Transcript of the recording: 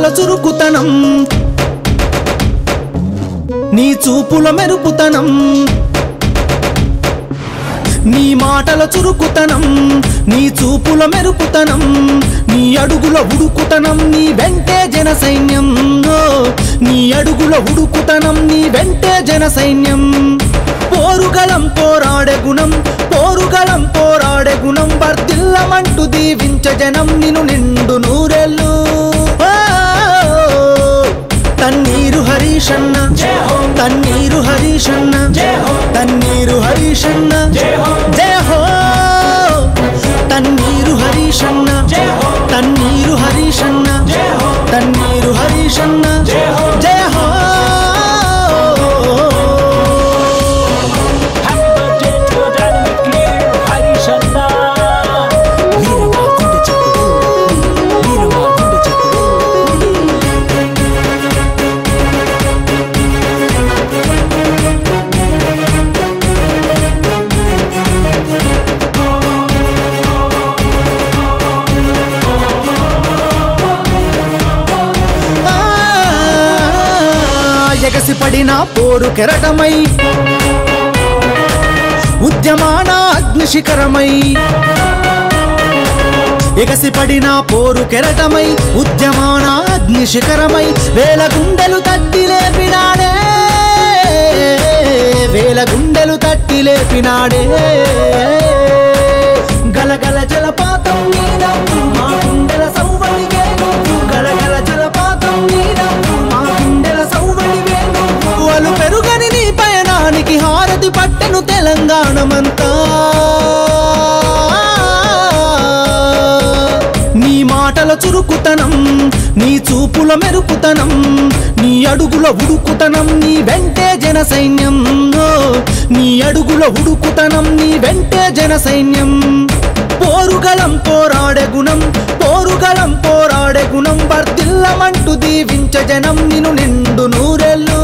మాటల చురుకుతనం నీ చూపుల మెరుపుతనం నీ మాటల చురుకుతనం నీ చూపుల మెరుపుతనం నీ అడుగుల ఉడుకుతనం నీ వెంటే జన సైన్యం నీ అడుగుల ఉడుకుతనం నీ వెంటే జన సైన్యం పోరుగలం పోరాడే గుణం వర్ధిల్లమంటూ దీవించ జనం నిన్ను నిండు నూరెళ్ళు తన్నీరు హరీషన్న తన్నీరు హరీషన్న తన్నీరు హరీషన్న జయ హో తన్నీరు హరీషన్న తన్నీరు హరీషన్న తన్నీరు హరీషన్న జయ హో ఎగసిపడిన పోరు కెరటమై ఉద్యమాన అగ్నిశిఖరమై ఎగసిపడిన పోరు కెరటమై ఉద్యమాన అగ్నిశిఖరమై వేల గుండెలు తట్టి లేపినాడే వేల గుండెలు తట్టి లేపినాడే గలగల జలపాతం నీనవ్వు మా గుండెల సౌవడిగే నువ్వు గలగల జలపాతం నీనవ్వు మా గుండెల సౌవడిగే నువ్వు అలు పెరుగని నీ పయనానికి హారతి పట్టెను తెలంగాణమంతా నీ మాటల చురుకుతనం నీ చూపుల మెరుపుతనం నీ అడుగుల ఉడుకుతనం నీ వెంటే జన సైన్యం నీ అడుగుల ఉడుకుతనం నీ వెంటే జన సైన్యం పోరుగలం పోరాడే గుణం వర్ధిల్లమంటూ దీవించ జనం నిన్ను నిండు నూరెళ్ళు